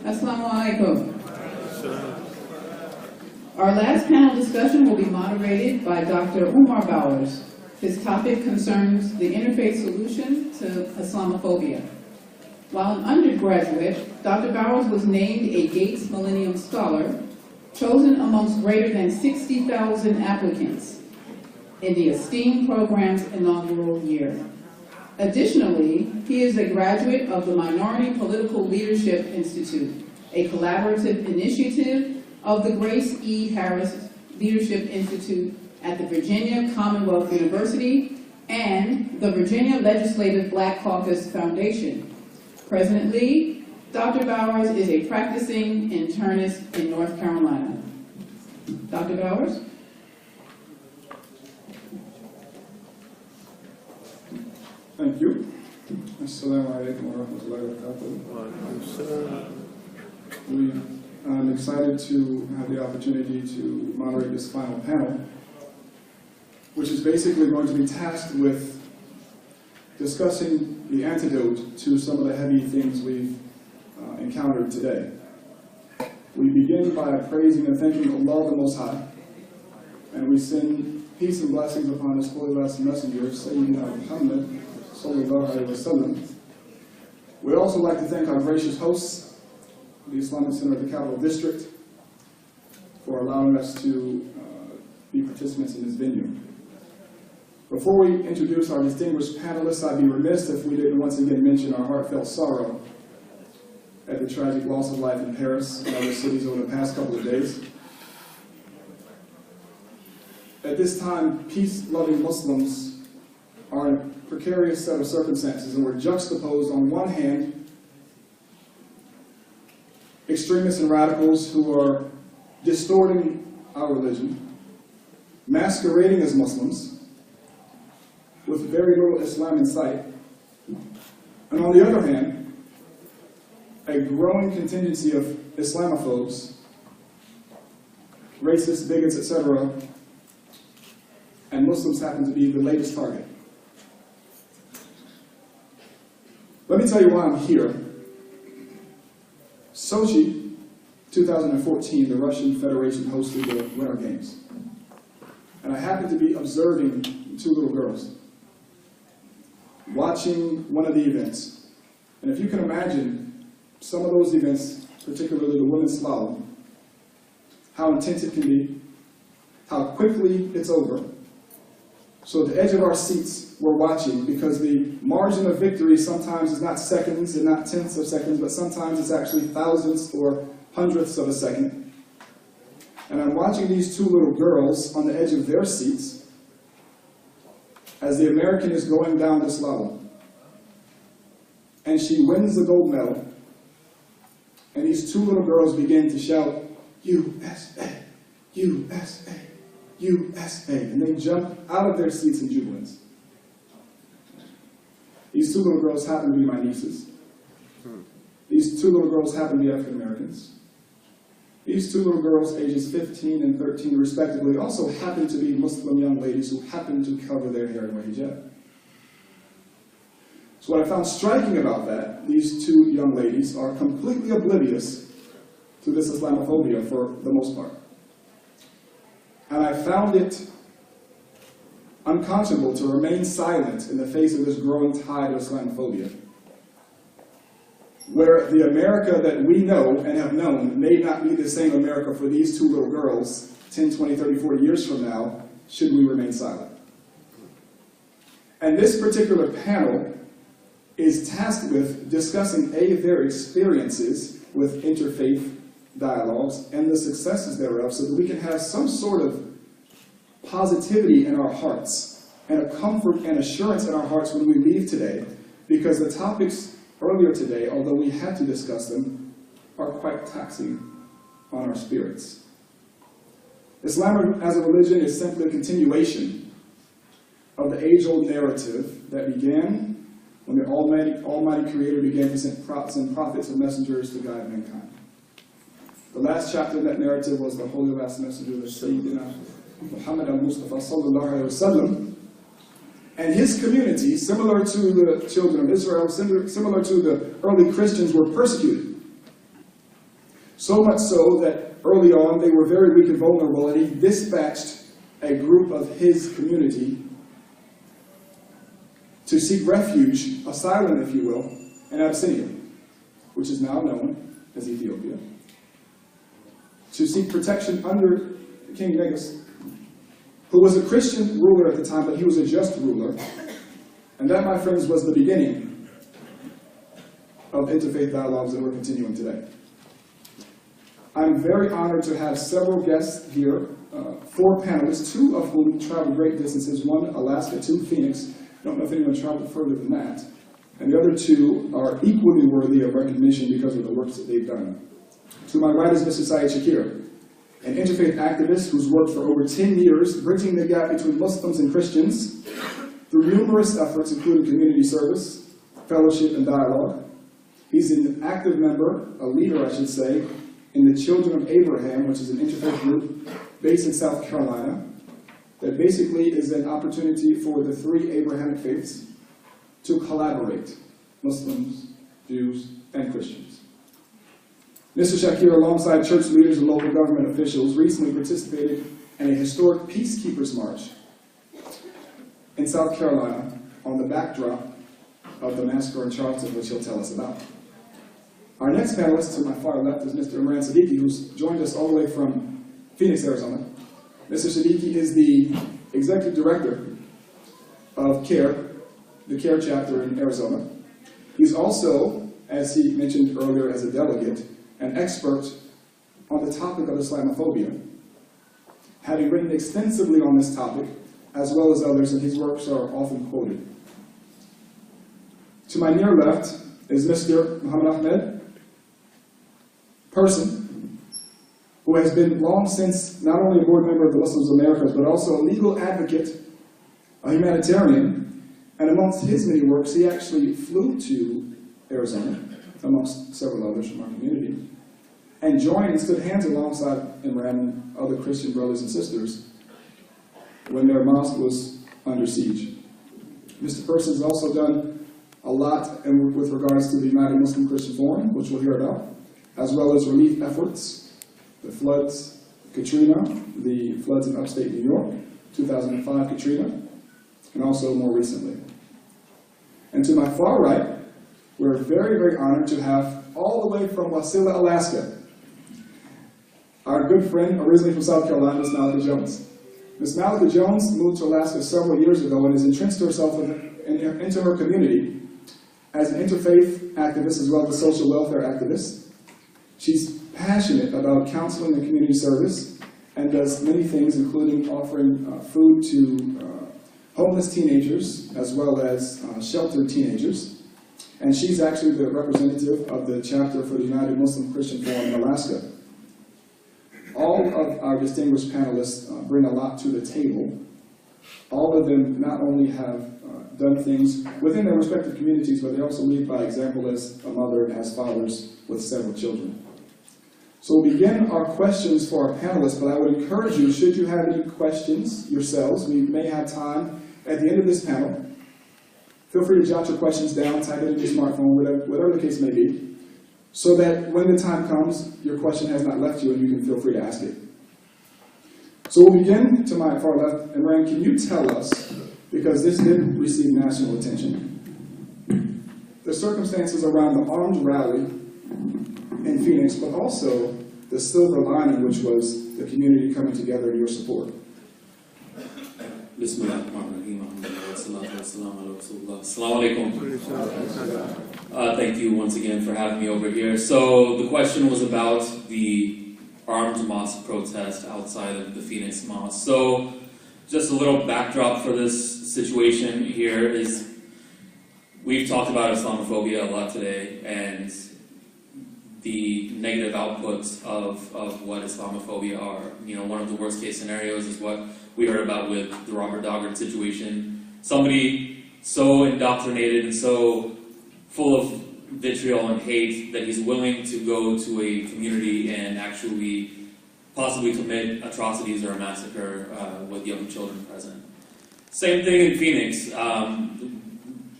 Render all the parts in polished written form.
Assalamu alaikum. Our last panel discussion will be moderated by Dr. Umar Bowers. His topic concerns the interfaith solution to Islamophobia. While an undergraduate, Dr. Bowers was named a Gates Millennium Scholar, chosen amongst greater than 60,000 applicants in the esteemed program's inaugural year. Additionally, he is a graduate of the Minority Political Leadership Institute, a collaborative initiative of the Grace E. Harris Leadership Institute at the Virginia Commonwealth University and the Virginia Legislative Black Caucus Foundation. Presently, Dr. Bowers is a practicing internist in North Carolina. Dr. Bowers? Thank you. Assalamu alaikum wa rahmatullahi wa barakatuh. I'm excited to have the opportunity to moderate this final panel, which is basically going to be tasked with discussing the antidote to some of the heavy things we've encountered today. We begin by praising and thanking Allah the Most High, and we send peace and blessings upon His holy last messenger, Sayyidina Muhammad sallallahu alaihi wasallam. We'd also like to thank our gracious hosts, the Islamic Center of the Capital District, for allowing us to be participants in this venue. Before we introduce our distinguished panelists, I'd be remiss if we didn't once again mention our heartfelt sorrow at the tragic loss of life in Paris and other cities over the past couple of days. At this time, peace-loving Muslims are in a precarious set of circumstances, and we're juxtaposed on one hand, extremists and radicals who are distorting our religion, masquerading as Muslims, with very little Islam in sight, and on the other hand, a growing contingency of Islamophobes, racists, bigots, etc., and Muslims happen to be the latest target. Let me tell you why I'm here. Sochi, 2014, the Russian Federation hosted the Winter Games. And I happened to be observing two little girls, watching one of the events. And if you can imagine some of those events, particularly the women's slalom, how intense it can be, how quickly it's over. So at the edge of our seats, we're watching, because the margin of victory sometimes is not seconds and not tenths of seconds, but sometimes it's actually thousandths or hundredths of a second. And I'm watching these two little girls on the edge of their seats as the American is going down the slalom. And she wins the gold medal. And these two little girls begin to shout, USA, USA, USA. And they jump out of their seats in jubilance. These two little girls happen to be my nieces. These two little girls happen to be African Americans. These two little girls, ages 15 and 13 respectively, also happen to be Muslim young ladies who happen to cover their hair and wear hijab. So what I found striking about that, these two young ladies are completely oblivious to this Islamophobia for the most part. And I found it unconscionable to remain silent in the face of this growing tide of Islamophobia, where the America that we know and have known may not be the same America for these two little girls 10, 20, 30, 40 years from now, should we remain silent. And this particular panel is tasked with discussing their experiences with interfaith dialogues and the successes thereof, so that we can have some sort of positivity in our hearts and a comfort and assurance in our hearts when we leave today, because the topics earlier today, although we had to discuss them, are quite taxing on our spirits. Islam as a religion is simply a continuation of the age-old narrative that began when the Almighty Creator began to send prophets and messengers to guide mankind. The last chapter of that narrative was the holy last messenger, the Sayyidina Muhammad al-Mustafa sallallahu alaihi wasallam, and his community, similar to the children of Israel, similar to the early Christians, were persecuted. So much so that early on they were very weak and vulnerable, and he dispatched a group of his community to seek refuge, asylum if you will, in Abyssinia, which is now known as Ethiopia, to seek protection under King Negus, who was a Christian ruler at the time, but he was a just ruler. And that, my friends, was the beginning of interfaith dialogues that we're continuing today. I'm very honored to have several guests here, 4 panelists, 2 of whom traveled great distances, 1 Alaska, 2 Phoenix. I don't know if anyone traveled further than that. And the other 2 are equally worthy of recognition because of the works that they've done. To my right is Mr. Syed Shakir, an interfaith activist who's worked for over 10 years, bridging the gap between Muslims and Christians through numerous efforts, including community service, fellowship, and dialogue. He's an active member, a leader, I should say, in the Children of Abraham, which is an interfaith group based in South Carolina, that basically is an opportunity for the 3 Abrahamic faiths to collaborate, Muslims, Jews, and Christians. Mr. Shakir, alongside church leaders and local government officials, recently participated in a historic Peacekeepers March in South Carolina on the backdrop of the massacre in Charleston, which he'll tell us about. Our next panelist to my far left is Mr. Imran Siddiqui, who's joined us all the way from Phoenix, Arizona. Mr. Siddiqui is the executive director of CARE, the CARE chapter in Arizona. He's also, as he mentioned earlier as a delegate, an expert on the topic of Islamophobia, having written extensively on this topic, as well as others, and his works are often quoted. To my near left is Mr. Muhammad Ahmed, person who has been long since not only a board member of the Muslims of Americas, but also a legal advocate, a humanitarian, and amongst his many works, he actually flew to Arizona, amongst several others from our community, and joined and stood hands alongside Imran and other Christian brothers and sisters when their mosque was under siege. Mr. Person's also done a lot with regards to the United Muslim Christian Forum, which we'll hear about, as well as relief efforts, the floods, Katrina, the floods in upstate New York, 2005 Katrina, and also more recently. And to my far right, we're very, very honored to have, all the way from Wasilla, Alaska, our good friend, originally from South Carolina, Ms. Malika Jones. Ms. Malika Jones moved to Alaska several years ago and has entrenched herself into her community as an interfaith activist as well as a social welfare activist. She's passionate about counseling and community service and does many things, including offering food to homeless teenagers as well as sheltered teenagers. And she's actually the representative of the chapter for the United Muslim Christian Forum in Alaska. All of our distinguished panelists bring a lot to the table. All of them not only have done things within their respective communities, but they also lead by example as a mother and as fathers with several children. So we'll begin our questions for our panelists, but I would encourage you, should you have any questions yourselves, we may have time at the end of this panel. Feel free to jot your questions down, type it in your smartphone, whatever the case may be, so that when the time comes, your question has not left you and you can feel free to ask it. So we'll begin to my far left. Imran, can you tell us, because this did receive national attention, the circumstances around the armed rally in Phoenix, but also the silver lining, which was the community coming together in your support? Thank you once again for having me over here. So the question was about the armed mosque protest outside of the Phoenix Mosque. So just a little backdrop for this situation here is we've talked about Islamophobia a lot today and the negative outputs of what Islamophobia are. You know, one of the worst case scenarios is what we heard about with the Robert Doggett situation. Somebody so indoctrinated and so full of vitriol and hate that he's willing to go to a community and actually possibly commit atrocities or a massacre with young children present. Same thing in Phoenix.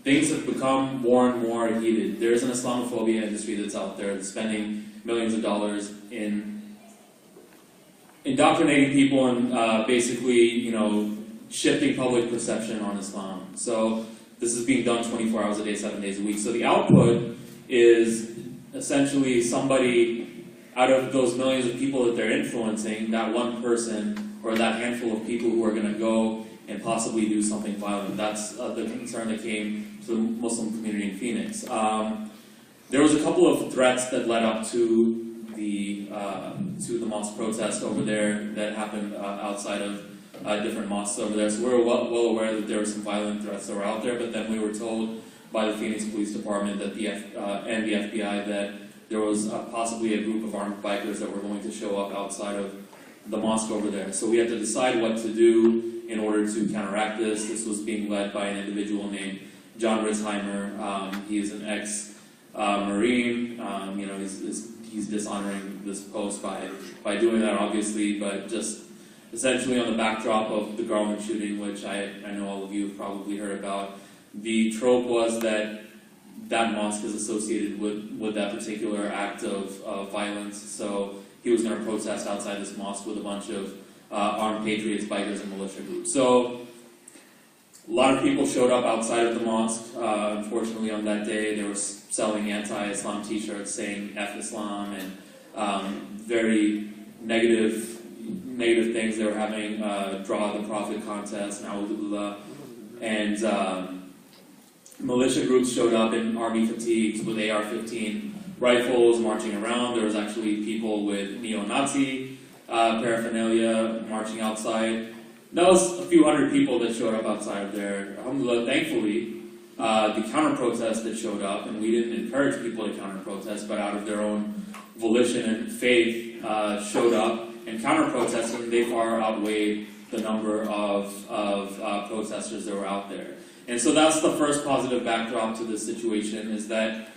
things have become more and more heated. There's an Islamophobia industry that's out there that's spending millions of dollars in indoctrinating people and basically, you know, shifting public perception on Islam. So this is being done 24 hours a day, 7 days a week. So the output is essentially somebody out of those millions of people that they're influencing, that one person or that handful of people who are going to go and possibly do something violent. That's the concern that came to the Muslim community in Phoenix. There was a couple of threats that led up to the mosque protest over there that happened outside of different mosques over there. So we were well aware that there were some violent threats that were out there, but then we were told by the Phoenix Police Department that and the FBI that there was possibly a group of armed bikers that were going to show up outside of the mosque over there. So we had to decide what to do in order to counteract this. This was being led by an individual named John Ritzheimer. He is an ex-Marine. You know, he's dishonoring this post by doing that, obviously, but just essentially on the backdrop of the Garland shooting, which I know all of you have probably heard about. The trope was that mosque is associated with that particular act of violence, so he was going to protest outside this mosque with a bunch of armed patriots, bikers, and militia groups. So a lot of people showed up outside of the mosque. Unfortunately, on that day, they were selling anti-Islam t-shirts saying F Islam and very negative things. They were having Draw the Prophet contest, and militia groups showed up in army fatigues with AR-15 rifles marching around. There was actually people with neo-Nazi paraphernalia marching outside. That was a few hundred people that showed up outside of there. Alhamdulillah, thankfully, the counter-protest that showed up, and we didn't encourage people to counter-protest, but out of their own volition and faith, showed up and counter-protested, and they far outweighed the number of protesters that were out there. And so that's the first positive backdrop to this situation, is that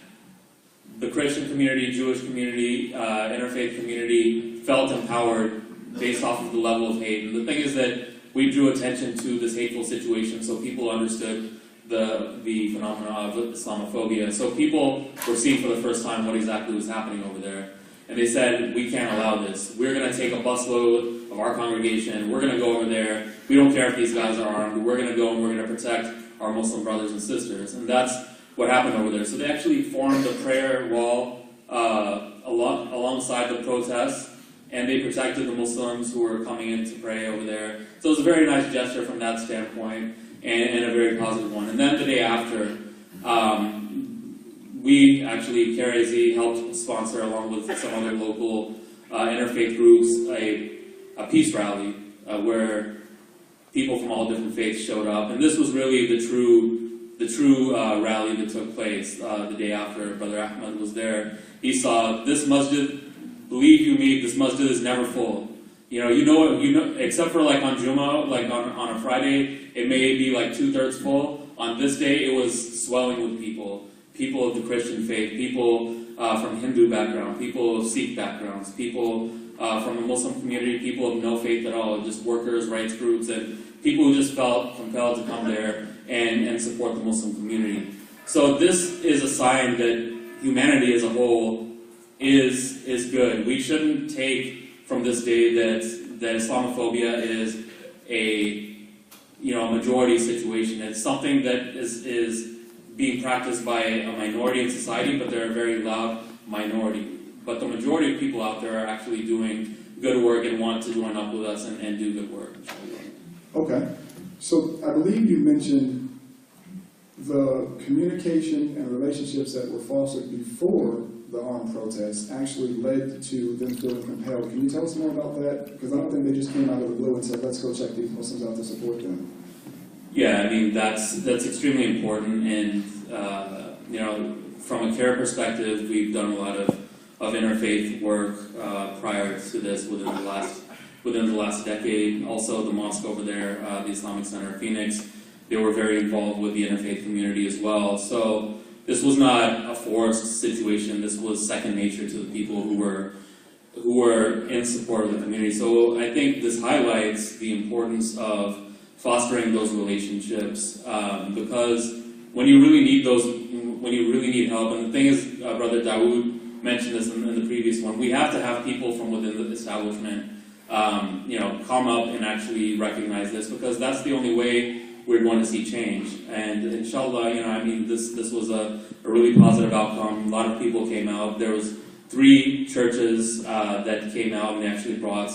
the Christian community, Jewish community, interfaith community felt empowered based off of the level of hate. And the thing is that we drew attention to this hateful situation so people understood the phenomena of Islamophobia. So people were seeing for the first time what exactly was happening over there. And they said, we can't allow this. We're going to take a busload of our congregation. We're going to go over there. We don't care if these guys are armed. We're going to go and we're going to protect our Muslim brothers and sisters. And that's what happened over there. So they actually formed a prayer wall alongside the protests, and they protected the Muslims who were coming in to pray over there. So it was a very nice gesture from that standpoint, and a very positive one. And then the day after, we actually, KRAZ, helped sponsor, along with some other local interfaith groups, a peace rally where people from all different faiths showed up. And this was really the true rally that took place the day after Brother Ahmed was there. He saw this masjid. Believe you me, this masjid is never full. You know, except for like on Jummah, like on a Friday, it may be like 2/3 full. On this day, it was swelling with people of the Christian faith, people from Hindu background, people of Sikh backgrounds, people from the Muslim community, people of no faith at all, just workers, rights groups, and people who just felt compelled to come there and support the Muslim community. So this is a sign that humanity as a whole is good. We shouldn't take from this day that Islamophobia is a majority situation. It's something that is being practiced by a minority in society, but they're a very loud minority. But the majority of people out there are actually doing good work and want to join up with us and do good work. Okay. So I believe you mentioned the communication and relationships that were fostered before the armed protests actually led to them feeling compelled. Can you tell us more about that? Because I don't think they just came out of the blue and said, let's go check these Muslims out to support them. Yeah, I mean, that's extremely important, and from a care perspective, we've done a lot of interfaith work prior to this within the last decade. Also, the mosque over there, the Islamic Center of Phoenix, they were very involved with the interfaith community as well. So this was not a forced situation. This was second nature to the people who were in support of the community. So I think this highlights the importance of fostering those relationships because when you really need help. And the thing is, Brother Dawood mentioned this in the previous one, we have to have people from within the establishment, come up and actually recognize this, because that's the only way we're going to see change. And inshallah, this was a really positive outcome. A lot of people came out. There was 3 churches that came out, and they actually brought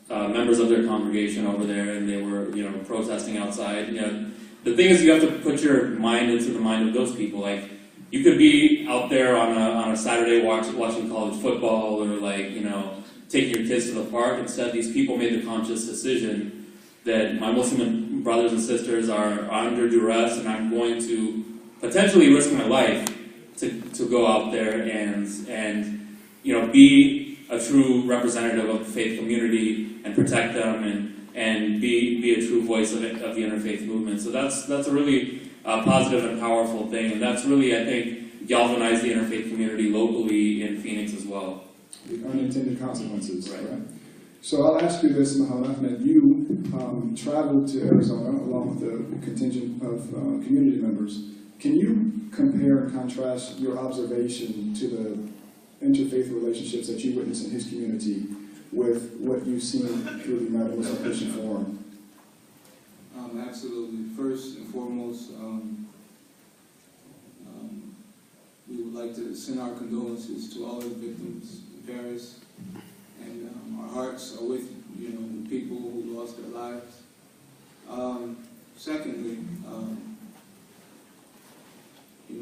members of their congregation over there, and they were, protesting outside. The thing is, you have to put your mind into the mind of those people. Like, you could be out there on a Saturday watching college football, or taking your kids to the park. Instead, these people made the conscious decision that my Muslim brothers and sisters are under duress, and I'm going to potentially risk my life to go out there and be a true representative of the faith community and protect them and be a true voice of the interfaith movement. So that's a really positive and powerful thing, and that's really, I think, galvanized the interfaith community locally in Phoenix as well. The unintended consequences, right? So I'll ask you this, Muhammad Ahmed. You traveled to Arizona along with a contingent of community members. Can you compare and contrast your observation to the interfaith relationships that you witnessed in his community with what you've seen through the United Muslim Christian Forum? Absolutely. First and foremost, we would like to send our condolences to all of the victims in Paris, and our hearts are with the people who lost their lives. Secondly,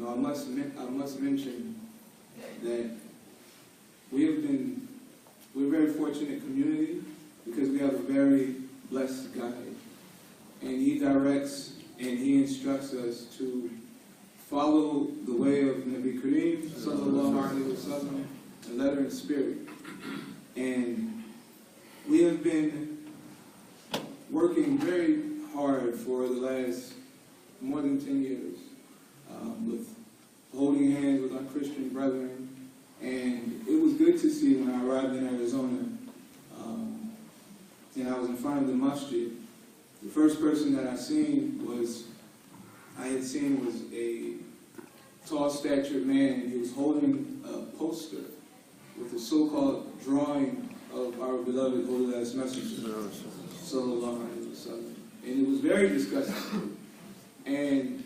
I must mention that we're a very fortunate community because we have a very blessed guide, and he directs and he instructs us to follow the way of Nabi Kareem sallallahu alaihi wasallam, the letter and spirit. And we have been working very hard for the last more than 10 years with holding hands with our Christian brethren. And it was good to see when I arrived in Arizona, and I was in front of the masjid. The first person that I had seen was a tall statured man, and he was holding a poster with a so-called drawing of our beloved Holy Last Messenger, sallallahu alaihi wasallam. And it was very disgusting. And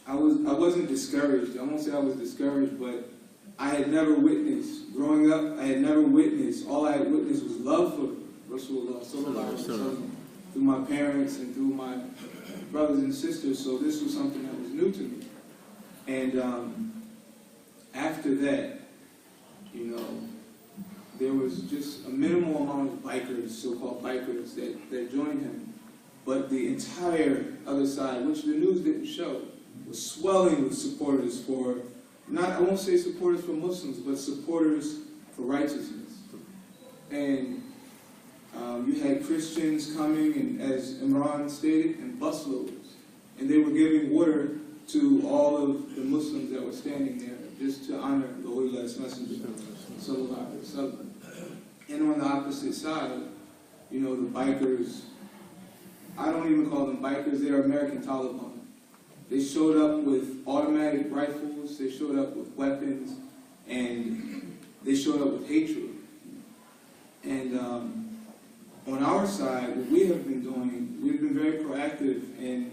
I wasn't discouraged. I won't say I was discouraged, but I had never witnessed, growing up, all I had witnessed was love for Rasulullah sallallahu alaihi wasallam through my parents and through my brothers and sisters. So this was something that was new to me. And after that, there was just a minimal amount of bikers, so-called bikers, that joined him. But the entire other side, which the news didn't show, was swelling with supporters for, I won't say supporters for Muslims, but supporters for righteousness. And you had Christians coming, and as Imran stated, in busloads. And they were giving water to all of the Muslims that were standing there, just to honor the Holy Last Messenger, sallallahu alaihi wasallam. And on the opposite side, the bikers, I don't even call them bikers, they're American Taliban. They showed up with automatic rifles, they showed up with weapons, and they showed up with hatred. And on our side, what we have been doing, we've been very proactive in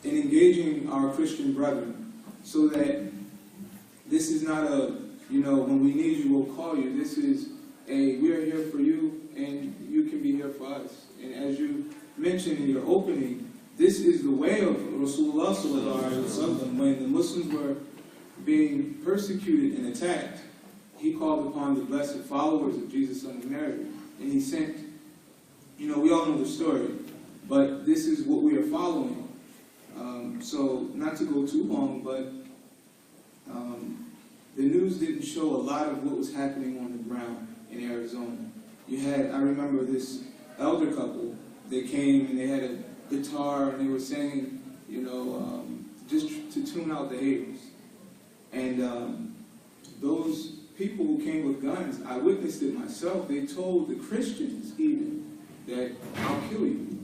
engaging our Christian brethren, so that this is not when we need you, we'll call you. This is we are here for you, and you can be here for us. And as you mentioned in your opening, this is the way of Rasulullah sallallahu alaihi wasallam. When the Muslims were being persecuted and attacked, he called upon the blessed followers of Jesus, son of Mary, and he sent, we all know the story, but this is what we are following. So, not to go too long, but the news didn't show a lot of what was happening on the ground in Arizona. I remember this elder couple, they came and they had a guitar and they were singing, just to tune out the haters. And those people who came with guns, I witnessed it myself, they told the Christians even that, I'll kill you.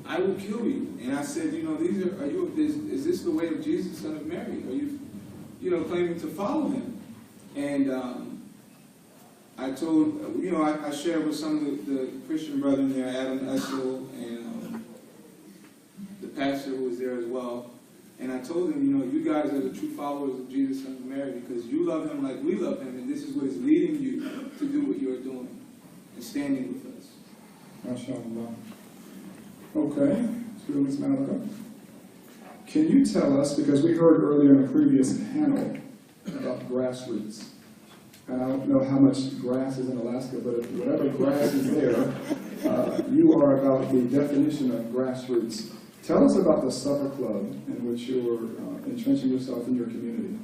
I will kill you. And I said, you know, is this the way of Jesus, son of Mary? Are you, claiming to follow him? And I told, I shared with some of the Christian brethren there, Adam Essel, and the pastor who was there as well. And I told them, you guys are the true followers of Jesus, son of Mary, because you love him like we love him, and this is what is leading you to do what you're doing and standing with us. MashaAllah. Okay. Students, Malaga. Can you tell us, because we heard earlier in a previous panel about grassroots, and I don't know how much grass is in Alaska, but whatever grass is there, you are about the definition of grassroots. Tell us about the supper club in which you're entrenching yourself in your community.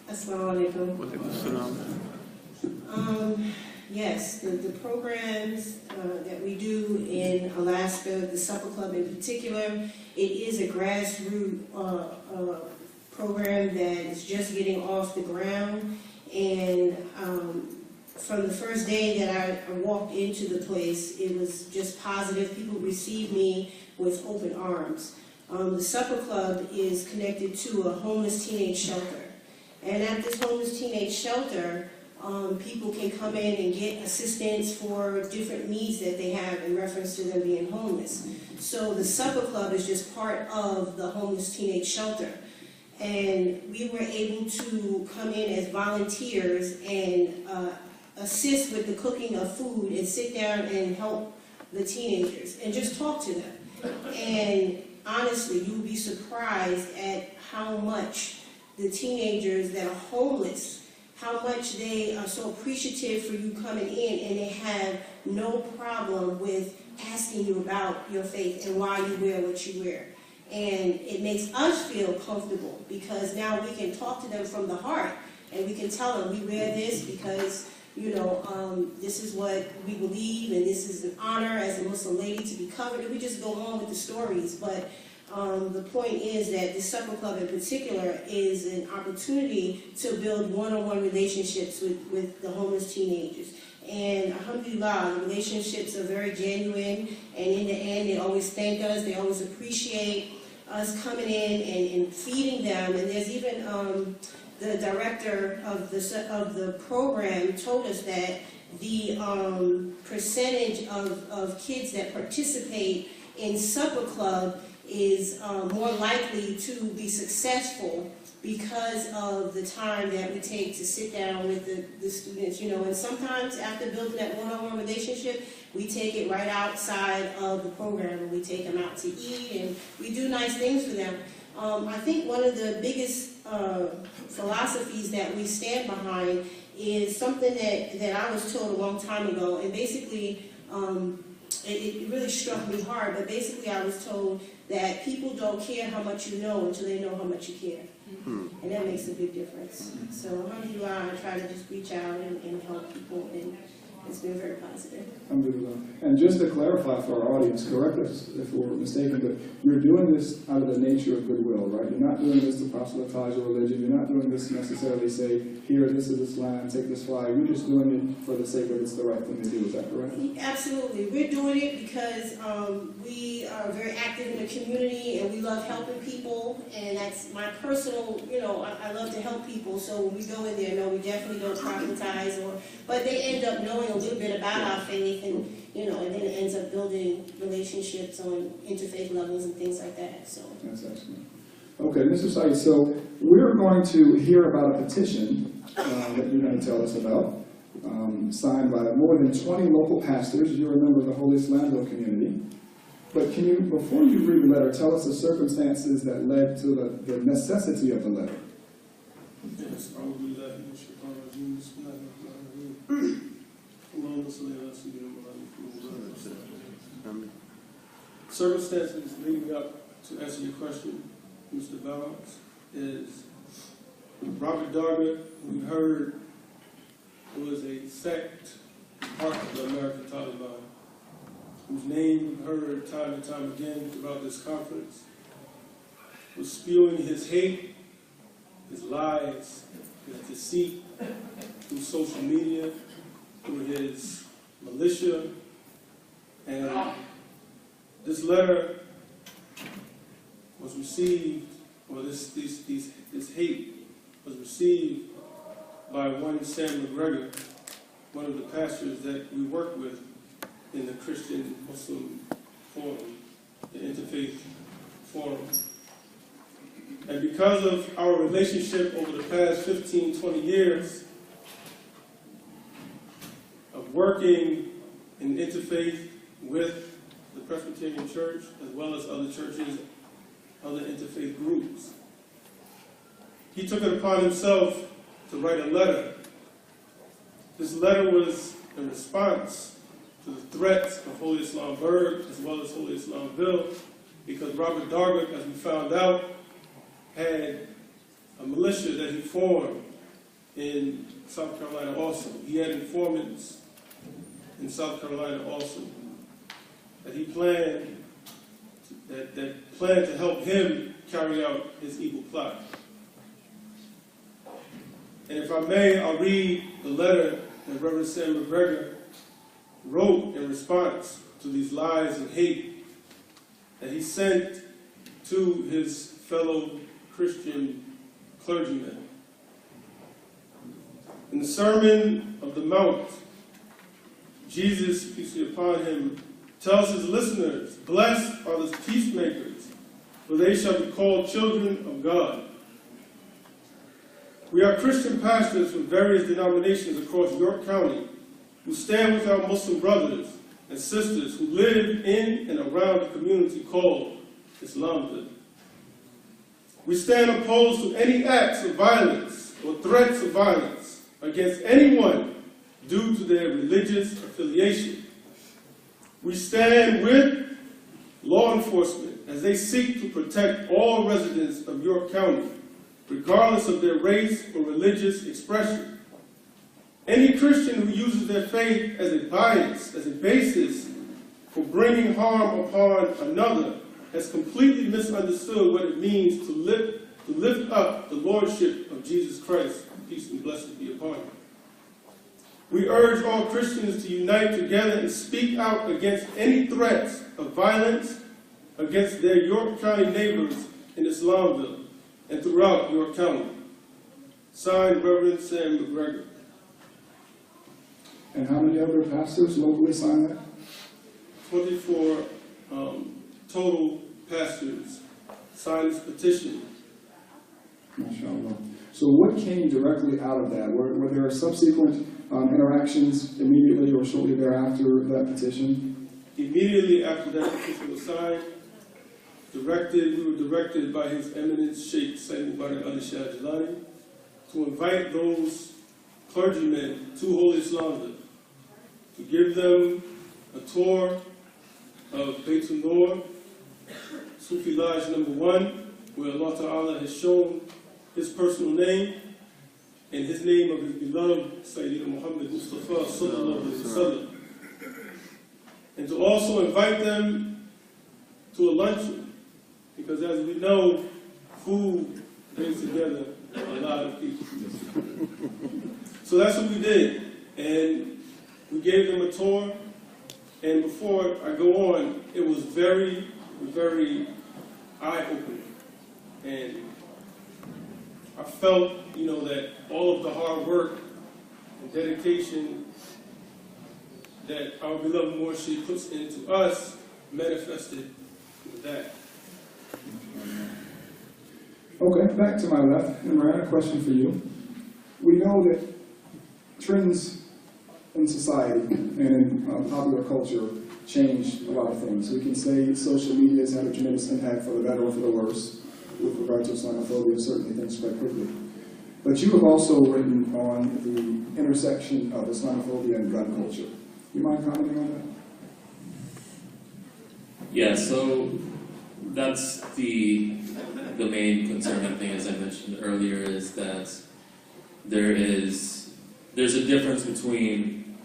Assalamu alaikum. Yes, the programs that we do in Alaska, the supper club in particular, it is a grassroots program that is just getting off the ground. And from the first day that I walked into the place, it was just positive. People received me with open arms. The supper club is connected to a homeless teenage shelter. And at this homeless teenage shelter, people can come in and get assistance for different needs that they have in reference to them being homeless. So the supper club is just part of the homeless teenage shelter. And we were able to come in as volunteers and assist with the cooking of food and sit down and help the teenagers and just talk to them. And honestly, you will be surprised at how much the teenagers that are homeless, how much they are so appreciative for you coming in, and they have no problem with asking you about your faith and why you wear what you wear. And it makes us feel comfortable because now we can talk to them from the heart and we can tell them we wear this because, this is what we believe and this is an honor as a Muslim lady to be covered. And we just go on with the stories. But the point is that the supper club in particular is an opportunity to build one-on-one relationships with the homeless teenagers. And alhamdulillah, the relationships are very genuine, and in the end they always thank us, they always appreciate us coming in and feeding them. And there's even the director of the program told us that the percentage of kids that participate in supper club is more likely to be successful because of the time that we take to sit down with the students, and sometimes after building that one-on-one relationship, we take it right outside of the program and we take them out to eat and we do nice things for them. I think one of the biggest philosophies that we stand behind is something that I was told a long time ago, and basically it really struck me hard, but basically I was told that people don't care how much you know until they know how much you care. And that makes a big difference. So alhamdulillah, I try to just reach out and help people, and it's been very positive. Alhamdulillah. And just to clarify for our audience, correct us if we're mistaken, but you're doing this out of the nature of goodwill, right? You're not doing this to proselytize your religion. You're not doing this to necessarily say, here, this is Islam, take this flag. You're just doing it for the sake of it's the right thing to do. Is that correct? Absolutely. We're doing it because we are very active in the community and we love helping people. And that's my personal, I love to help people. So when we go in there, no, we definitely don't proselytize, but they end up knowing a little bit about our faith, and and then it ends up building relationships on interfaith levels and things like that. So that's excellent. Okay, Mr. Saeed, so we're going to hear about a petition that you're going to tell us about, signed by more than 20 local pastors. You're a member of the Holy Islamophobia community. But can you, before you read the letter, tell us the circumstances that led to the necessity of the letter? Yes, circumstances leading up to answer your question, Mr. Bowers, is Robert Darby, we heard, was a sect part of the American Taliban, whose name we heard time and time again throughout this conference, was spewing his hate, his lies, his deceit through social media, through his militia, and this letter was received, or this hate was received by one Sam McGregor, one of the pastors that we work with in the Christian Muslim Forum, the Interfaith Forum. And because of our relationship over the past 15, 20 years of working in interfaith with the Presbyterian Church, as well as other churches, other interfaith groups, he took it upon himself to write a letter. This letter was in response to the threats of Holy Islamburg as well as Holy Islamville, because Robert Dargett, as we found out, had a militia that he formed in South Carolina also. He had informants in South Carolina also that he planned to help him carry out his evil plot. And if I may, I'll read the letter that Reverend Sam McGregor wrote in response to these lies and hate that he sent to his fellow Christian clergymen. In the Sermon of the Mount, Jesus, peace be upon him, tells his listeners, "Blessed are the peacemakers, for they shall be called children of God." We are Christian pastors from various denominations across York County who stand with our Muslim brothers and sisters who live in and around the community called Islamville. We stand opposed to any acts of violence or threats of violence against anyone due to their religious affiliation. We stand with law enforcement as they seek to protect all residents of York County, regardless of their race or religious expression. Any Christian who uses their faith as a bias, as a basis for bringing harm upon another, has completely misunderstood what it means to lift up the lordship of Jesus Christ. Peace and blessings be upon him. We urge all Christians to unite together and speak out against any threats of violence against their York County neighbors in Islamville and throughout York County. Signed, Reverend Sam McGregor. And how many other pastors locally signed that? 24 total pastors signed this petition. MashaAllah. So what came directly out of that? Were there subsequent interactions immediately or shortly thereafter that petition? Immediately after that petition was signed, we were directed by His Eminence Sheikh El-Gillani to invite those clergymen to Holy Islamville, to give them a tour of Beitul Nur, Sufi Lodge number 1, where Allah Ta'ala has shown His personal name and His name of His beloved Sayyidina Muhammad Mustafa Sallallahu Alaihi Wasallam, and to also invite them to a luncheon, because as we know, food brings together a lot of people. So that's what we did, and we gave them a tour. And before I go on, it was very, very eye-opening. And I felt, that all of the hard work and dedication that our beloved Morsi puts into us manifested with that. Okay, back to my left. Imran, a question for you. We know that trends in society and in popular culture change a lot of things. We can say social media has had a tremendous impact for the better or for the worse with regard to Islamophobia. Certainly things spread quickly. But you have also written on the intersection of Islamophobia and gun culture. You mind commenting on that? Yeah, so that's the main concerning thing, as I mentioned earlier, is that there's a difference between,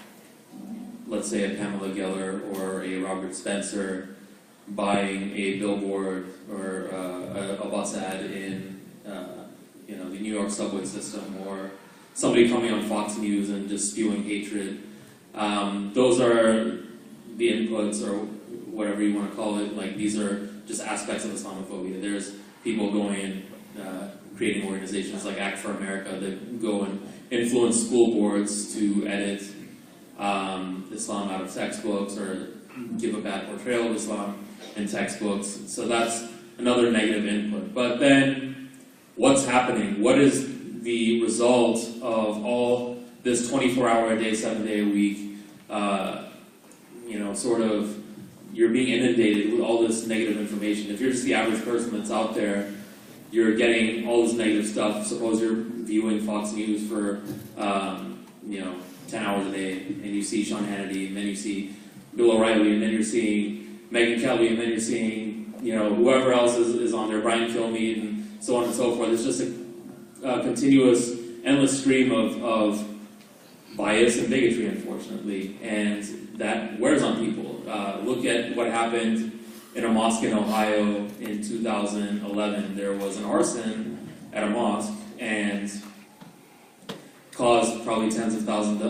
let's say, a Pamela Geller or a Robert Spencer buying a billboard or a bus ad in the New York subway system, or somebody coming on Fox News and just spewing hatred Those are the inputs, or whatever you want to call it. Like, these are just aspects of Islamophobia. There's people going and creating organizations like Act for America that go and influence school boards to edit Islam out of textbooks or give a bad portrayal of Islam in textbooks. So that's another negative input. But then, what's happening? What is the result of all this 24-hour-a-day, 7-day-a-week, sort of, you're being inundated with all this negative information. If you're just the average person that's out there, you're getting all this negative stuff. Suppose you're viewing Fox News for, 10 hours a day, and you see Sean Hannity, and then you see Bill O'Reilly, and then you're seeing Megyn Kelly, and then you're seeing, whoever else is on there, Brian Kilmeade, and so on and so forth. It's just a continuous, endless stream of bias and bigotry, unfortunately, and that wears on people. Look at what happened in a mosque in Ohio in 2011. There was an arson at a mosque and caused probably tens of thousands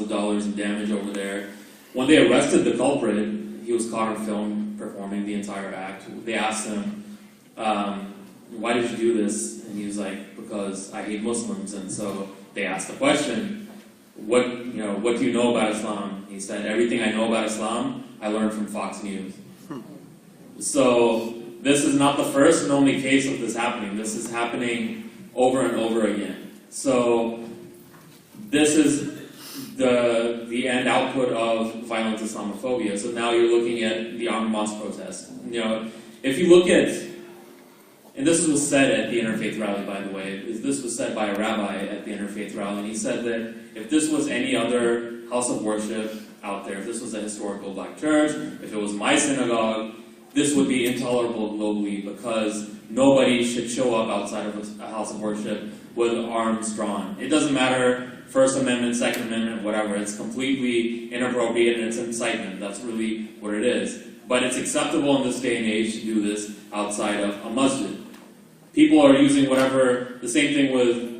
of dollars in damage over there. When they arrested the culprit, he was caught on film performing the entire act. They asked him, why did you do this? And he was like, because I hate Muslims. And so they asked the question, what do you know about Islam? He said, everything I know about Islam, I learned from Fox News. So this is not the first and only case of this happening. This is happening over and over again. So this is the end output of violent Islamophobia. So now you're looking at the armed mosque protest. If you look at, and this was said at the Interfaith Rally, by the way, this was said by a rabbi at the Interfaith Rally, and he said that if this was any other house of worship out there, if this was a historical black church, if it was my synagogue, this would be intolerable globally because nobody should show up outside of a house of worship with arms drawn. It doesn't matter, First Amendment, Second Amendment, whatever, it's completely inappropriate and it's incitement. That's really what it is. But it's acceptable in this day and age to do this outside of a masjid. People are using whatever, the same thing with,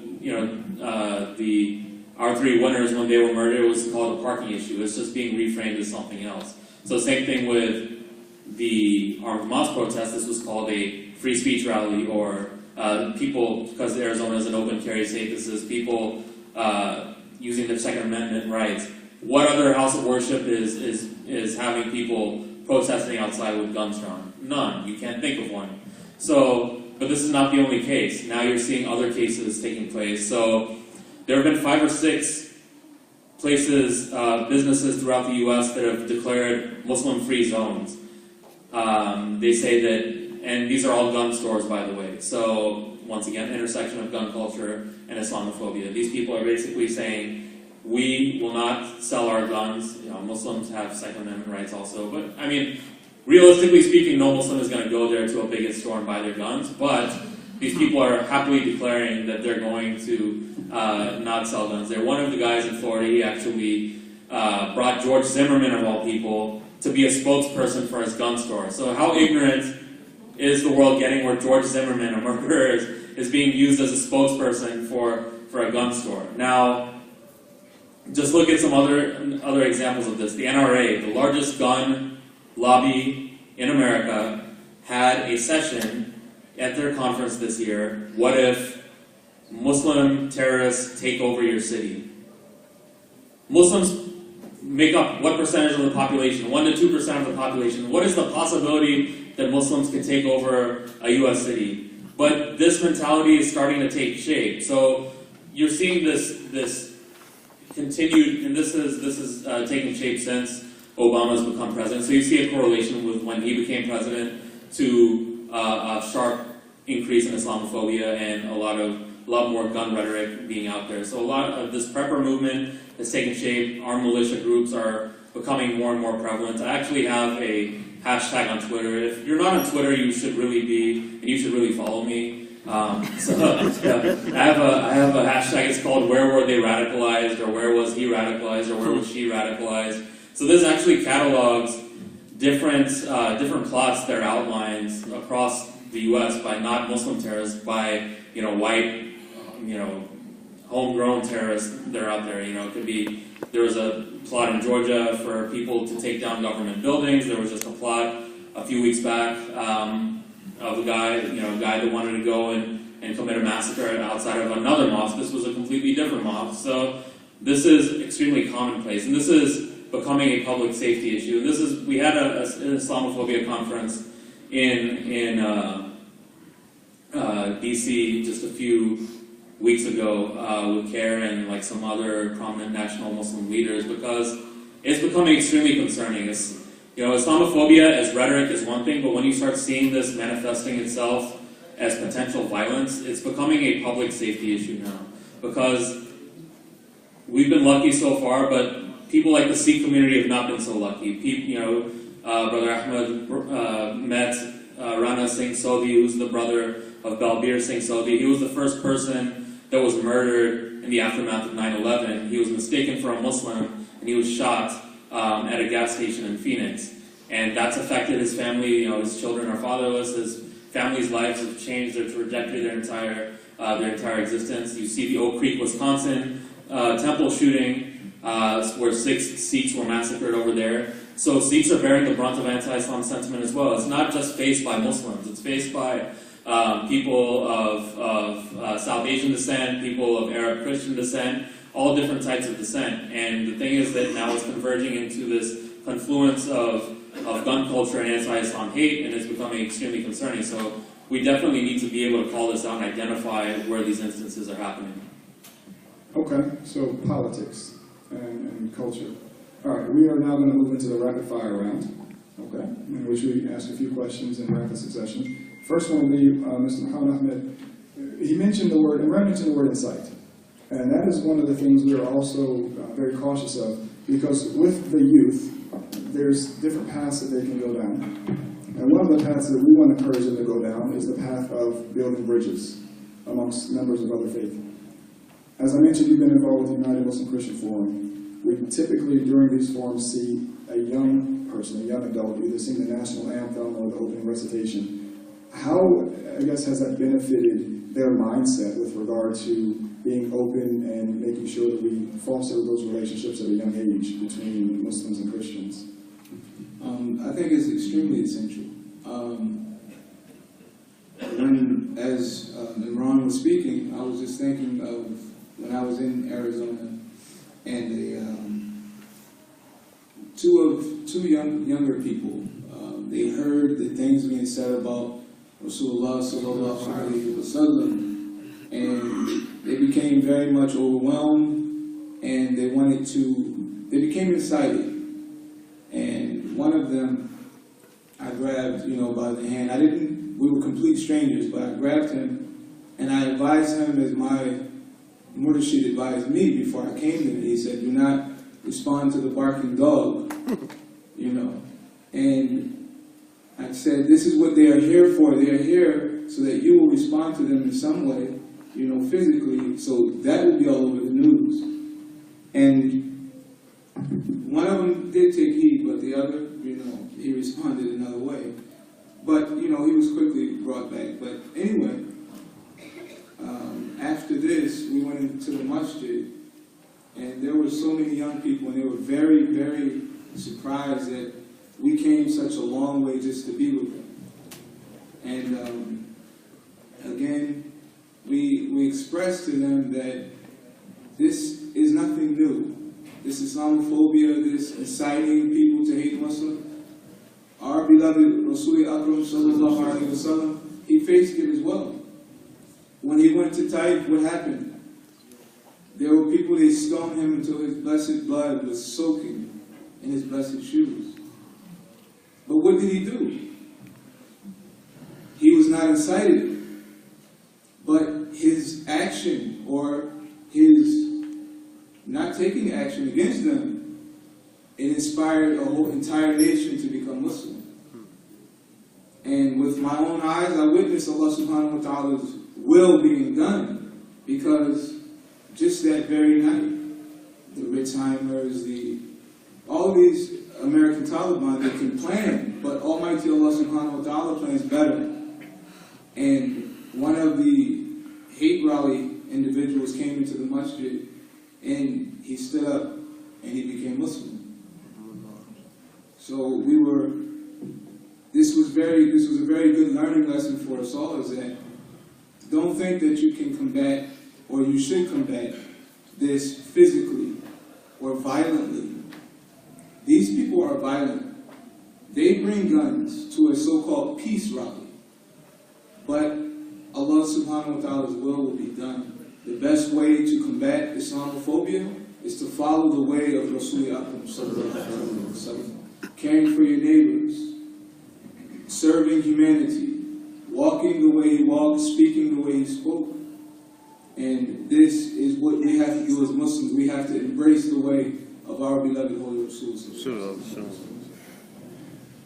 the R3 winners when they were murdered, it was called a parking issue. It's just being reframed as something else. So same thing with the armed mosque protest, this was called a free speech rally, or people, because Arizona is an open carry state, this is people using their Second Amendment rights. What other house of worship is having people protesting outside with guns drawn? None. You can't think of one. So, but this is not the only case. Now you're seeing other cases taking place. So there have been 5 or 6 places, businesses throughout the U.S. that have declared Muslim-free zones. They say that, and these are all gun stores, by the way. So once again, intersection of gun culture and Islamophobia. These people are basically saying, we will not sell our guns. Muslims have Second Amendment rights also, but I mean, realistically speaking, no Muslim is going to go there to a bigot store and buy their guns, but these people are happily declaring that they're going to not sell guns. They're one of the guys in Florida, he actually brought George Zimmerman, of all people, to be a spokesperson for his gun store. So how ignorant is the world getting where George Zimmerman, a murderer, is being used as a spokesperson for a gun store? Now, just look at some other examples of this. The NRA, the largest gun lobby in America, had a session at their conference this year. What if Muslim terrorists take over your city? Muslims make up what percentage of the population? 1 to 2% of the population. What is the possibility that Muslims can take over a U.S. city? But this mentality is starting to take shape. So you're seeing this continued, and this is taking shape since Obama's become president. So you see a correlation with when he became president to a sharp increase in Islamophobia and a lot more gun rhetoric being out there. So a lot of this prepper movement has taken shape. Armed militia groups are becoming more and more prevalent. I actually have a hashtag on Twitter. If you're not on Twitter, you should really be, and you should really follow me. I have a hashtag. It's called "Where Were They Radicalized?" or "Where Was He Radicalized?" or "Where Was She Radicalized?" So this actually catalogs different plots that are outlined across the U.S. by not Muslim terrorists, by white homegrown terrorists that are out there. You know, it could be, there was a plot in Georgia for people to take down government buildings. There was just a plot a few weeks back of a guy that wanted to go and commit a massacre outside of another mosque. This was a completely different mosque. So this is extremely commonplace, and this is becoming a public safety issue. And this is, we had an Islamophobia conference in DC just a few weeks ago with CARE and like some other prominent national Muslim leaders, because it's becoming extremely concerning. It's, you know, Islamophobia as rhetoric is one thing, but when you start seeing this manifesting itself as potential violence, it's becoming a public safety issue now. Because we've been lucky so far, but people like the Sikh community have not been so lucky. Brother Ahmed met Rana Singh Sodhi, who's the brother of Balbir Singh Sodhi. He was the first person that was murdered in the aftermath of 9/11. He was mistaken for a Muslim, and he was shot at a gas station in Phoenix. And that's affected his family. You know, his children are fatherless. His family's lives have changed their trajectory, their entire existence. You see the Oak Creek, Wisconsin temple shooting, where 6 Sikhs were massacred over there. So Sikhs are bearing the brunt of anti-Islam sentiment as well. It's not just faced by Muslims. It's faced by people of South Asian descent, people of Arab Christian descent, all different types of descent. And the thing is that now it's converging into this confluence of gun culture and anti-Islam hate, and it's becoming extremely concerning. So we definitely need to be able to call this out and identify where these instances are happening. Okay, so politics and culture. All right, we are now going to move into the rapid fire round, okay, in which we ask a few questions in rapid succession. First one will be Mr. Muhammad Ahmed. He mentioned the word, Imran mentioned the word incite. And that is one of the things we are also very cautious of, because with the youth, there's different paths that they can go down. And one of the paths that we want to encourage them to go down is the path of building bridges amongst members of other faith. As I mentioned, you've been involved with the United Muslim Christian Forum. We typically, during these forums, see a young person, a young adult, either sing the national anthem or the opening recitation. How, I guess, has that benefited their mindset with regard to being open and making sure that we foster those relationships at a young age between Muslims and Christians? I think it's extremely essential. As Imran was speaking, I was just thinking of when I was in Arizona, and two younger people, they heard the things being said about Rasulullah sallallahu alaihi wasallam, and they became very much overwhelmed, and they became excited. And one of them, I grabbed, by the hand. We were complete strangers, but I grabbed him, and I advised him as my Murshid advised me before I came there. He said, do not respond to the barking dog, And I said, this is what they are here for. They are here so that you will respond to them in some way, physically, so that will be all over the news. And one of them did take heed, but the other, he responded another way. But, he was quickly brought back. But anyway, after this, we went into the masjid, and there were so many young people, and they were very, very surprised that we came such a long way just to be with them. And again, we expressed to them that this is nothing new. This Islamophobia, this inciting people to hate Muslims. Our beloved Rasul Akram sallallahu alaihi wasallam, he faced it as well. When he went to Taif, what happened? There were people, they stoned him until his blessed blood was soaking in his blessed shoes. But what did he do? He was not incited, but his action, or his not taking action against them, it inspired a whole entire nation to become Muslim. And with my own eyes, I witnessed Allah subhanahu wa ta'ala's will being done, because just that very night, the Ritzheimers, all these American Taliban, they can plan, but Almighty Allah subhanahu wa ta'ala plans better. And one of the hate rally individuals came into the masjid, and he stood up and he became Muslim. So this was a very good learning lesson for us all, is that don't think that you can combat, or you should combat, this physically or violently. These people are violent. They bring guns to a so-called peace rally. But Allah subhanahu wa ta'ala's will be done. The best way to combat Islamophobia is to follow the way of Rasulullah sallallahu alaihi wasallam. Caring for your neighbors, serving humanity, walking the way he walked, speaking the way he spoke. And this is what we have to do as Muslims. We have to embrace the way of our beloved Holy Rasul.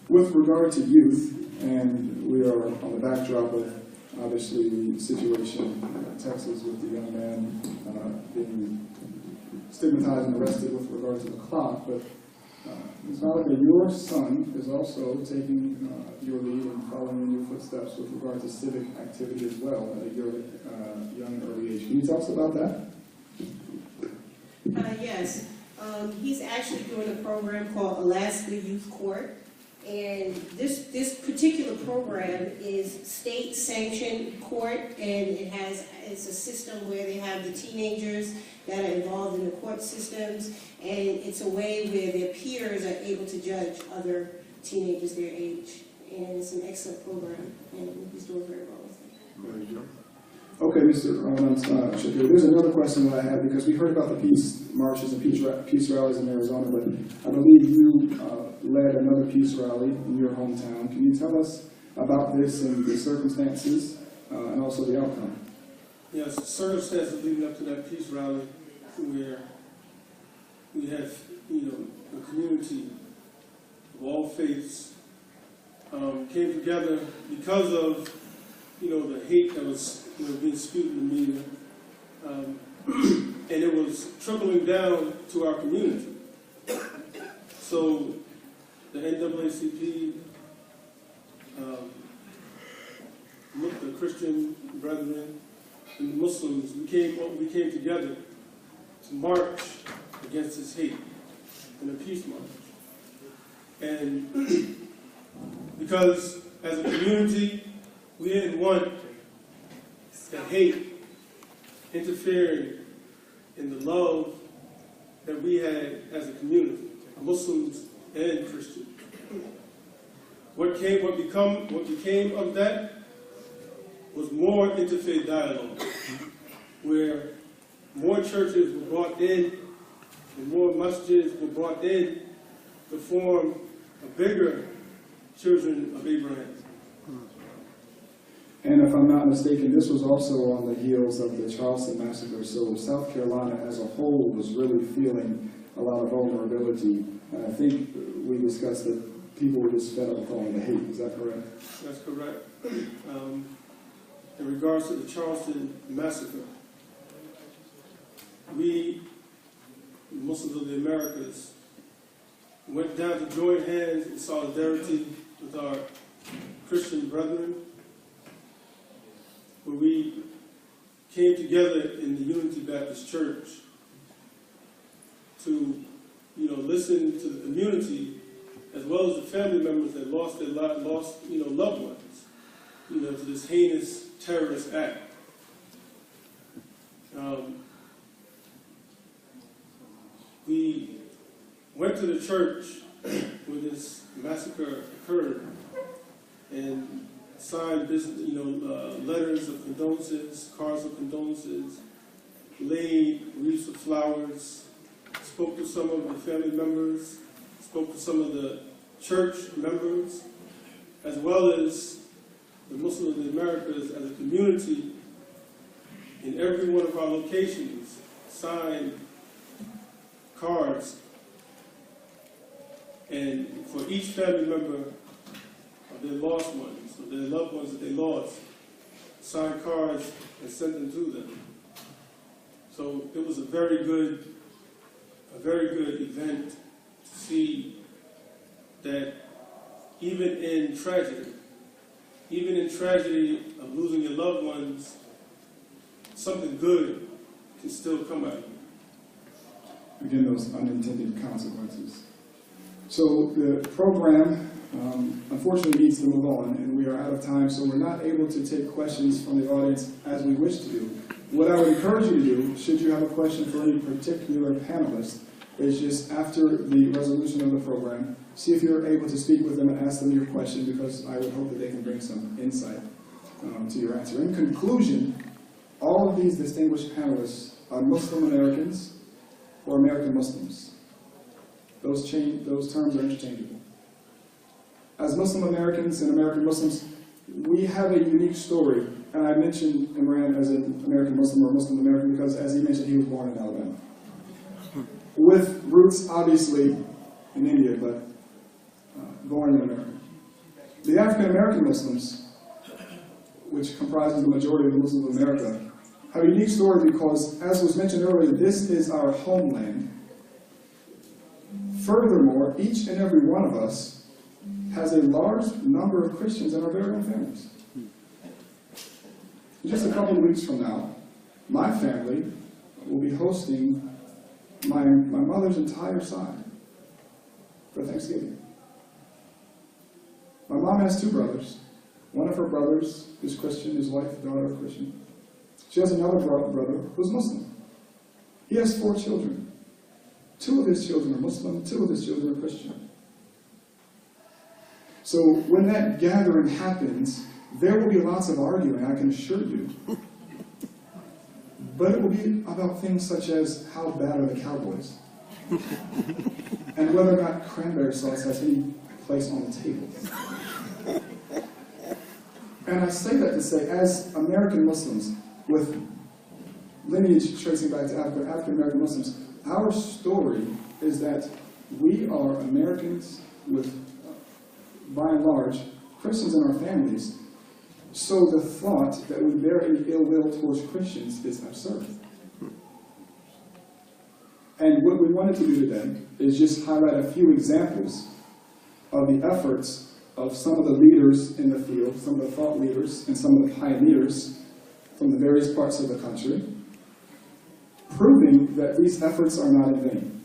With regard to youth, and we are on the backdrop of, obviously, the situation in Texas with the young man being stigmatized and arrested with regard to the clock, but Ms. Malika, your son is also taking your lead and following in your footsteps with regard to civic activity as well at a young and early age. Can you tell us about that? Yes. He's actually doing a program called Alaska Youth Court. And this particular program is state-sanctioned court, and it's a system where they have the teenagers that are involved in the court systems, and it's a way where their peers are able to judge other teenagers their age. And it's an excellent program, and he's doing very well with it. There you go. Okay, Mr. Shapiro, there's another question that I have, because we heard about the peace marches and peace rallies in Arizona, but I believe you led another peace rally in your hometown. Can you tell us about this and the circumstances and also the outcome? Yes, the circumstances leading up to that peace rally, where we have, a community of all faiths came together because of, the hate that was being spewed in the media, and it was trickling down to our community. So the NAACP, the Christian brethren, and the Muslims, we came together to march against this hate in a peace march. And because as a community, we didn't want the hate interfering in the love that we had as a community, Muslims and Christians. What became of that was more interfaith dialogue, where more churches were brought in and more masjids were brought in to form a bigger children of Abraham. And if I'm not mistaken, this was also on the heels of the Charleston massacre, so South Carolina as a whole was really feeling a lot of vulnerability. And I think we discussed that people were just fed up with all the hate. Is that correct? That's correct. In regards to the Charleston massacre, we, Muslims of the Americas, went down to join hands in solidarity with our Christian brethren, where we came together in the Unity Baptist Church to, listen to the community as well as the family members that lost loved ones, to this heinous terrorist act. We went to the church where this massacre occurred and signed letters of condolences, cards of condolences, laid wreaths of flowers, spoke to some of the family members, spoke to some of the church members, as well as the Muslims of the Americas as a community. In every one of our locations, signed cards, and for each family member of their lost ones, of their loved ones that they lost, signed cards and sent them to them. So it was a very good event to see that even in tragedy of losing your loved ones something good can still come out of you. Again, those unintended consequences. So the program, unfortunately, needs to move on, and we are out of time, so we're not able to take questions from the audience as we wish to do. What I would encourage you to do, should you have a question for any particular panelist, is just after the resolution of the program, see if you're able to speak with them and ask them your question, because I would hope that they can bring some insight to your answer. In conclusion, all of these distinguished panelists are Muslim Americans or American Muslims. Those terms are interchangeable. As Muslim Americans and American Muslims, we have a unique story, and I mentioned Imran as an American Muslim or Muslim American because, as he mentioned, he was born in Alabama. With roots, obviously, in India, but born in America. The African American Muslims, which comprises the majority of the Muslims of America, have a unique story because, as was mentioned earlier, this is our homeland. Furthermore, each and every one of us has a large number of Christians in our very own families. Just a couple of weeks from now, my family will be hosting my mother's entire side for Thanksgiving. My mom has 2 brothers. One of her brothers is Christian, his wife, daughter, are Christian. She has another brother who's Muslim. He has 4 children. 2 of his children are Muslim, 2 of his children are Christian. So when that gathering happens, there will be lots of arguing, I can assure you. But it will be about things such as how bad are the Cowboys? And whether or not cranberry sauce has any place on the table. And I say that to say, as American Muslims, with lineage tracing back to African American Muslims, our story is that we are Americans with, by and large, Christians in our families. So the thought that we bear any ill will towards Christians is absurd. And what we wanted to do today is just highlight a few examples of the efforts of some of the leaders in the field, some of the thought leaders, and some of the pioneers from the various parts of the country, proving that these efforts are not in vain.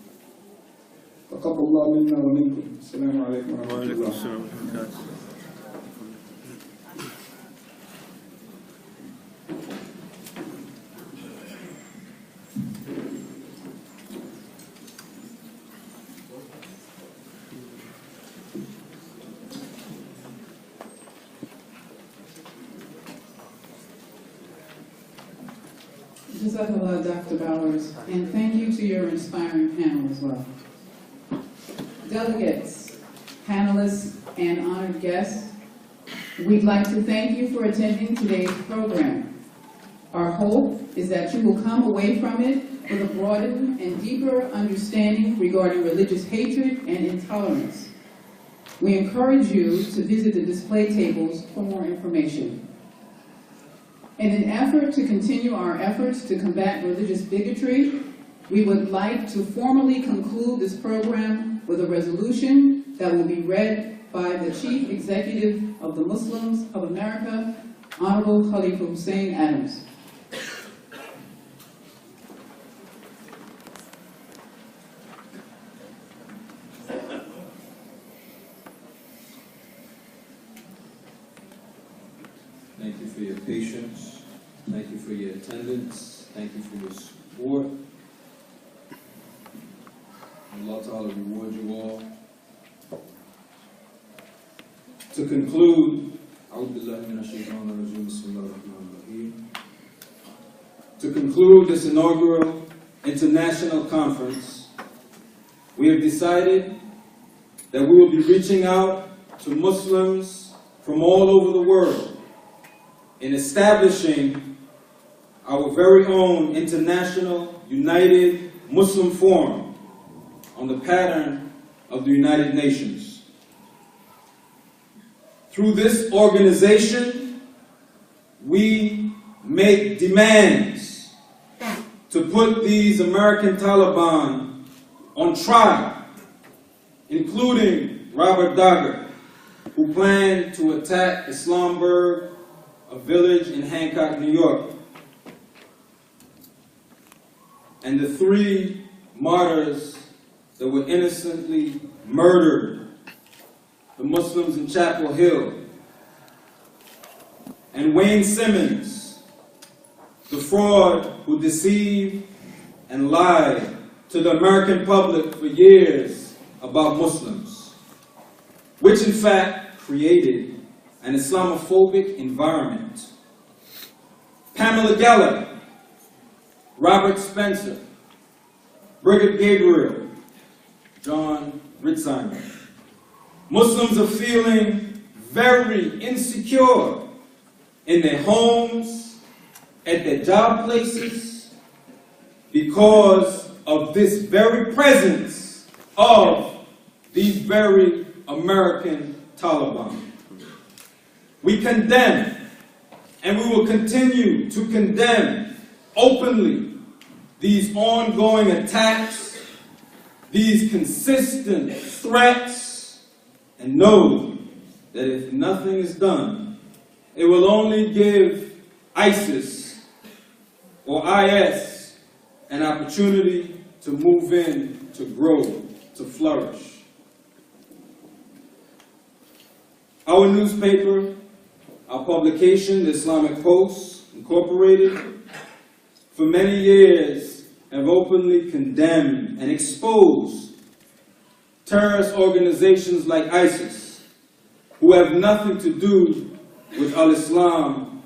Jazakallah, Dr. Bowers, and thank you to your inspiring panel as well. Delegates, panelists, and honored guests, we'd like to thank you for attending today's program. Our hope is that you will come away from it with a broadened and deeper understanding regarding religious hatred and intolerance. We encourage you to visit the display tables for more information. In an effort to continue our efforts to combat religious bigotry, we would like to formally conclude this program with a resolution that will be read by the Chief Executive of the Muslims of America, Honorable Khalifa Hussein Adams. Thank you for your patience. Thank you for your attendance. Thank you for your support. Allah Ta'ala reward you all. To conclude, this inaugural international conference, we have decided that we will be reaching out to Muslims from all over the world in establishing our very own international United Muslim Forum on the pattern of the United Nations. Through this organization, we make demands to put these American Taliban on trial, including Robert Dagger, who planned to attack Islamberg, a village in Hancock, New York. and the 3 martyrs that were innocently murdered, the Muslims in Chapel Hill, and Wayne Simmons, the fraud who deceived and lied to the American public for years about Muslims, which in fact created an Islamophobic environment. Pamela Geller, Robert Spencer, Brigitte Gabriel, John Ritzheimer. Muslims are feeling very insecure in their homes, at their job places, because of this very presence of these very American Taliban. We condemn, and we will continue to condemn openly these ongoing attacks, these consistent threats, and know that if nothing is done, it will only give ISIS or IS an opportunity to move in, to grow, to flourish. Our newspaper, our publication, the Islamic Post, Incorporated, for many years have openly condemned and exposed terrorist organizations like ISIS, who have nothing to do with Al-Islam.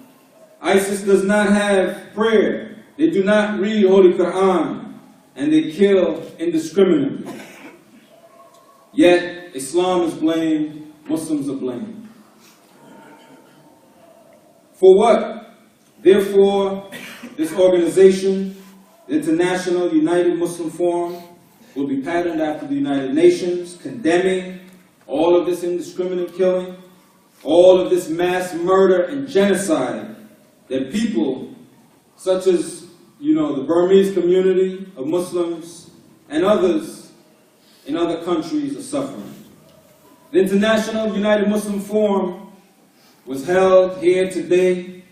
ISIS does not have prayer. They do not read Holy Quran, and they kill indiscriminately. Yet Islam is blamed, Muslims are blamed. For what? Therefore, this organization, the International United Muslim Forum, will be patterned after the United Nations, condemning all of this indiscriminate killing, all of this mass murder and genocide that people such as, the Burmese community of Muslims and others in other countries are suffering. The International United Muslim Forum was held here today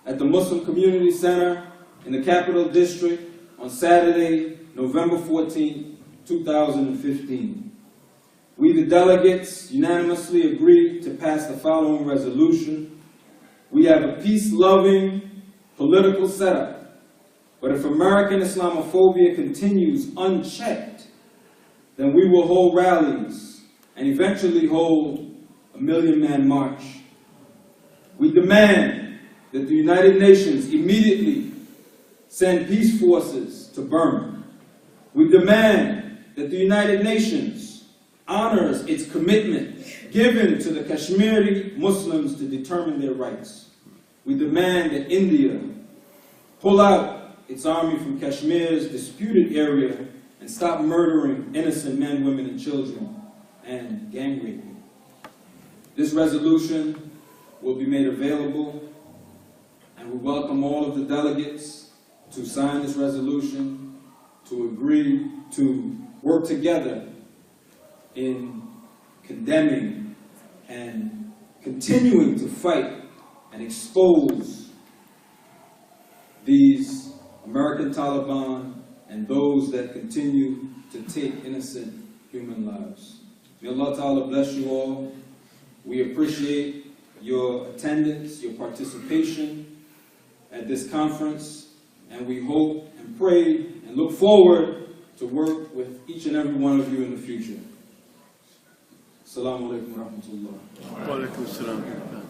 at the Muslim Community Center in the Capital District on Saturday, November 14, 2015. We, the delegates, unanimously agreed to pass the following resolution. We have a peace-loving political setup, but if American Islamophobia continues unchecked, then we will hold rallies and eventually hold a 1 million-man march. We demand that the United Nations immediately send peace forces to Burma. We demand that the United Nations honors its commitment given to the Kashmiri Muslims to determine their rights. We demand that India pull out its army from Kashmir's disputed area and stop murdering innocent men, women, and children and gang raping. This resolution will be made available, and we welcome all of the delegates to sign this resolution, to agree to work together in condemning and continuing to fight and expose these American Taliban and those that continue to take innocent human lives. May Allah Ta'ala bless you all. We appreciate your attendance, your participation at this conference, and we hope and pray and look forward to work with each and every one of you in the future. Assalamu alaikum wa rahmatullah. Wa alaikum assalam.